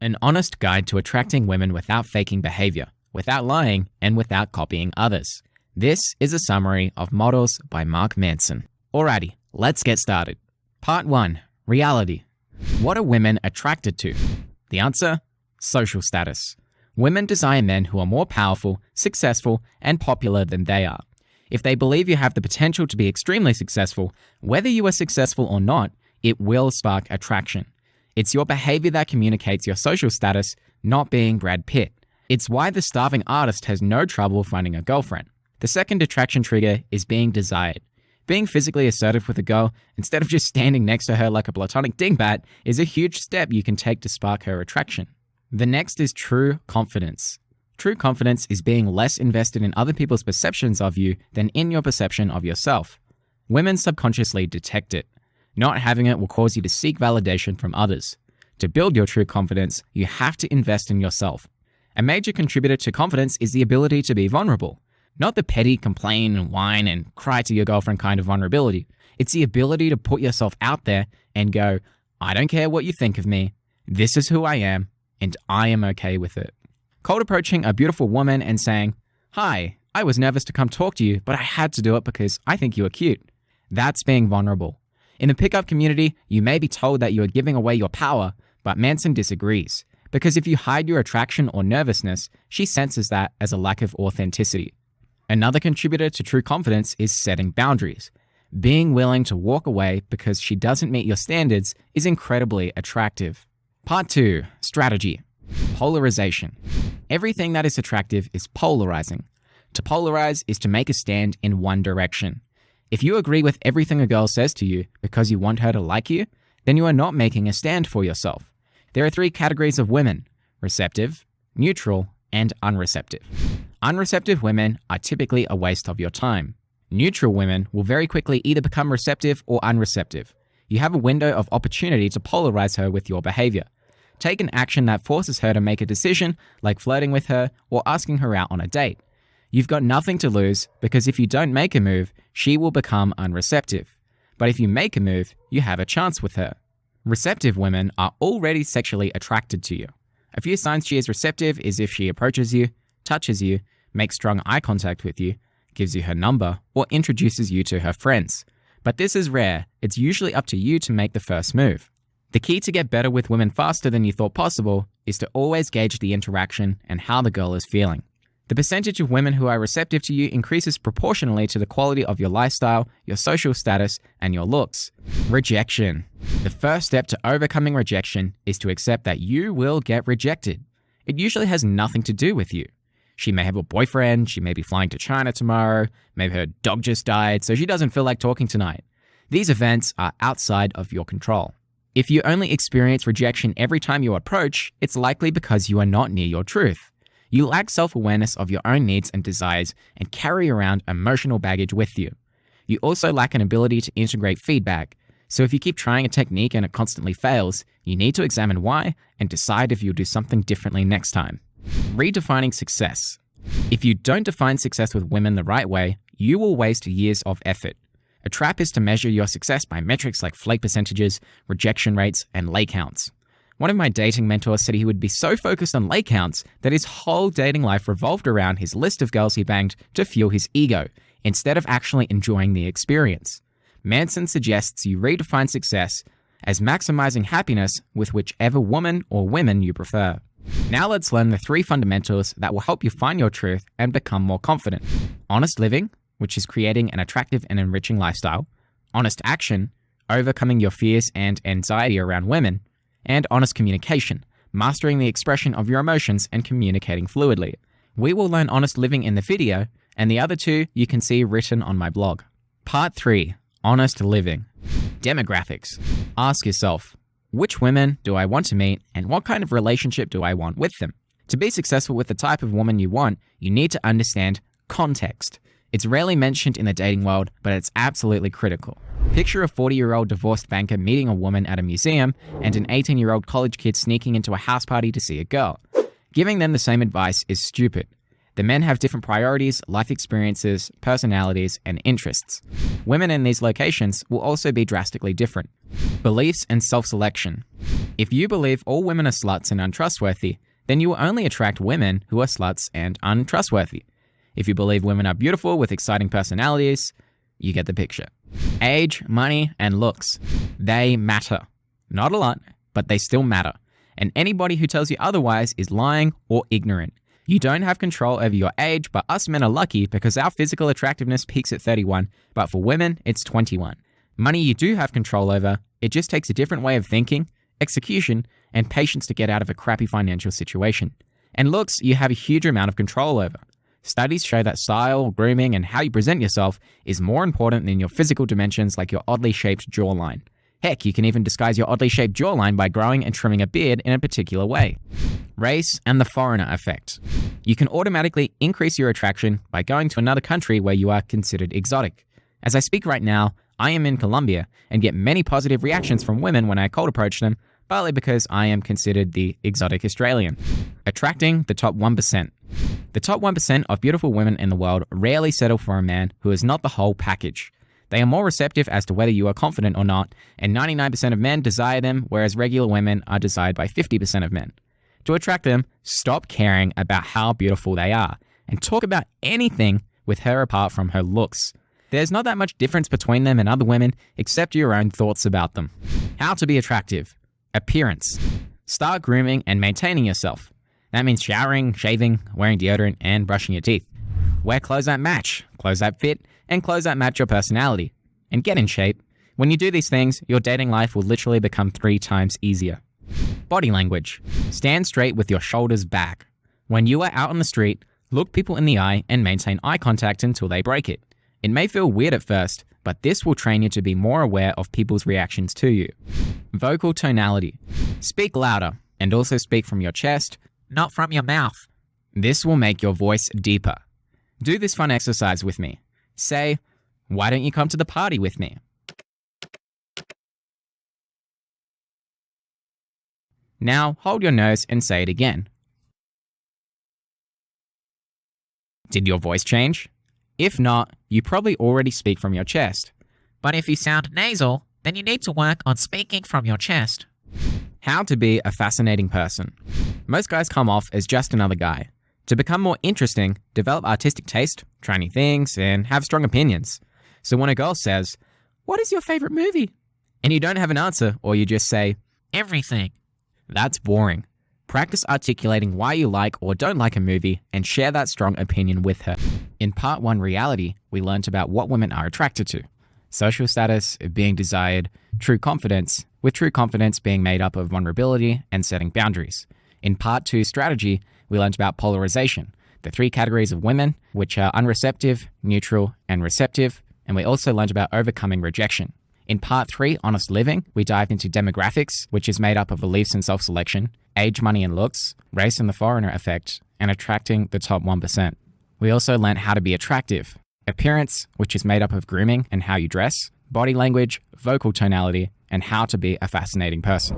An honest guide to attracting women without faking behavior, without lying, and without copying others. This is a summary of Models by Mark Manson. Alrighty, let's get started. Part 1. Reality. What are women attracted to? The answer? Social status. Women desire men who are more powerful, successful, and popular than they are. If they believe you have the potential to be extremely successful, whether you are successful or not, it will spark attraction. It's your behavior that communicates your social status, not being Brad Pitt. It's why the starving artist has no trouble finding a girlfriend. The second attraction trigger is being desired. Being physically assertive with a girl, instead of just standing next to her like a platonic dingbat, is a huge step you can take to spark her attraction. The next is true confidence. True confidence is being less invested in other people's perceptions of you than in your perception of yourself. Women subconsciously detect it. Not having it will cause you to seek validation from others. To build your true confidence, you have to invest in yourself. A major contributor to confidence is the ability to be vulnerable. Not the petty complain and whine and cry to your girlfriend kind of vulnerability. It's the ability to put yourself out there and go, I don't care what you think of me, this is who I am, and I am okay with it. Cold approaching a beautiful woman and saying, hi, I was nervous to come talk to you, but I had to do it because I think you are cute. That's being vulnerable. In the pickup community, you may be told that you are giving away your power, but Manson disagrees. Because if you hide your attraction or nervousness, she senses that as a lack of authenticity. Another contributor to true confidence is setting boundaries. Being willing to walk away because she doesn't meet your standards is incredibly attractive. Part 2. Strategy. Polarization. Everything that is attractive is polarizing. To polarize is to make a stand in one direction. If you agree with everything a girl says to you because you want her to like you, then you are not making a stand for yourself. There are 3 categories of women: receptive, neutral, and unreceptive. Unreceptive women are typically a waste of your time. Neutral women will very quickly either become receptive or unreceptive. You have a window of opportunity to polarize her with your behavior. Take an action that forces her to make a decision, like flirting with her or asking her out on a date. You've got nothing to lose because if you don't make a move, she will become unreceptive. But if you make a move, you have a chance with her. Receptive women are already sexually attracted to you. A few signs she is receptive is if she approaches you, touches you, makes strong eye contact with you, gives you her number, or introduces you to her friends. But this is rare. It's usually up to you to make the first move. The key to get better with women faster than you thought possible is to always gauge the interaction and how the girl is feeling. The percentage of women who are receptive to you increases proportionally to the quality of your lifestyle, your social status, and your looks. Rejection. The first step to overcoming rejection is to accept that you will get rejected. It usually has nothing to do with you. She may have a boyfriend, she may be flying to China tomorrow, maybe her dog just died, so she doesn't feel like talking tonight. These events are outside of your control. If you only experience rejection every time you approach, it's likely because you are not near your truth. You lack self-awareness of your own needs and desires and carry around emotional baggage with you. You also lack an ability to integrate feedback. So if you keep trying a technique and it constantly fails, you need to examine why and decide if you'll do something differently next time. Redefining success. If you don't define success with women the right way, you will waste years of effort. A trap is to measure your success by metrics like flake percentages, rejection rates, and lay counts. One of my dating mentors said he would be so focused on lay counts that his whole dating life revolved around his list of girls he banged to fuel his ego, instead of actually enjoying the experience. Manson suggests you redefine success as maximizing happiness with whichever woman or women you prefer. Now let's learn the 3 fundamentals that will help you find your truth and become more confident. Honest living, which is creating an attractive and enriching lifestyle. Honest action, overcoming your fears and anxiety around women. And honest communication, mastering the expression of your emotions and communicating fluidly. We will learn honest living in the video, and the other 2 you can see written on my blog. Part 3. Honest living. Demographics. Ask yourself, which women do I want to meet and what kind of relationship do I want with them? To be successful with the type of woman you want, you need to understand context. It's rarely mentioned in the dating world, but it's absolutely critical. Picture a 40-year-old divorced banker meeting a woman at a museum and an 18-year-old college kid sneaking into a house party to see a girl. Giving them the same advice is stupid. The men have different priorities, life experiences, personalities, and interests. Women in these locations will also be drastically different. Beliefs and self-selection. If you believe all women are sluts and untrustworthy, then you will only attract women who are sluts and untrustworthy. If you believe women are beautiful with exciting personalities, you get the picture. Age, money, and looks. They matter. Not a lot, but they still matter. And anybody who tells you otherwise is lying or ignorant. You don't have control over your age, but us men are lucky because our physical attractiveness peaks at 31, but for women, it's 21. Money you do have control over, it just takes a different way of thinking, execution, and patience to get out of a crappy financial situation. And looks, you have a huge amount of control over. Studies show that style, grooming, and how you present yourself is more important than your physical dimensions like your oddly shaped jawline. Heck, you can even disguise your oddly shaped jawline by growing and trimming a beard in a particular way. Race and the foreigner effect. You can automatically increase your attraction by going to another country where you are considered exotic. As I speak right now, I am in Colombia and get many positive reactions from women when I cold approach them, partly because I am considered the exotic Australian. Attracting the top 1%. The top 1% of beautiful women in the world rarely settle for a man who is not the whole package. They are more receptive as to whether you are confident or not, and 99% of men desire them, whereas regular women are desired by 50% of men. To attract them, stop caring about how beautiful they are, and talk about anything with her apart from her looks. There's not that much difference between them and other women, except your own thoughts about them. How to be attractive. Appearance. Start grooming and maintaining yourself. That means showering, shaving, wearing deodorant, and brushing your teeth. Wear clothes that match, clothes that fit, and clothes that match your personality. And get in shape. When you do these things, your dating life will literally become 3 times easier. Body language. Stand straight with your shoulders back. When you are out on the street, look people in the eye and maintain eye contact until they break it. It may feel weird at first, but this will train you to be more aware of people's reactions to you. Vocal tonality. Speak louder, and also speak from your chest, not from your mouth. This will make your voice deeper. Do this fun exercise with me. Say, "Why don't you come to the party with me?" Now hold your nose and say it again. Did your voice change? If not, you probably already speak from your chest. But if you sound nasal, then you need to work on speaking from your chest. How to be a fascinating person. Most guys come off as just another guy. To become more interesting, develop artistic taste, try new things, and have strong opinions. So when a girl says, "What is your favorite movie?" and you don't have an answer, or you just say, "Everything." That's boring. Practice articulating why you like or don't like a movie and share that strong opinion with her. In part 1 reality, we learnt about what women are attracted to. Social status, being desired, true confidence, with true confidence being made up of vulnerability and setting boundaries. In part 2 strategy, we learnt about polarization, the 3 categories of women, which are unreceptive, neutral, and receptive, and we also learnt about overcoming rejection. In part 3, honest living, we dived into demographics, which is made up of beliefs and self-selection, age, money, and looks, race and the foreigner effect, and attracting the top 1%. We also learnt how to be attractive, appearance, which is made up of grooming and how you dress, body language, vocal tonality, and how to be a fascinating person.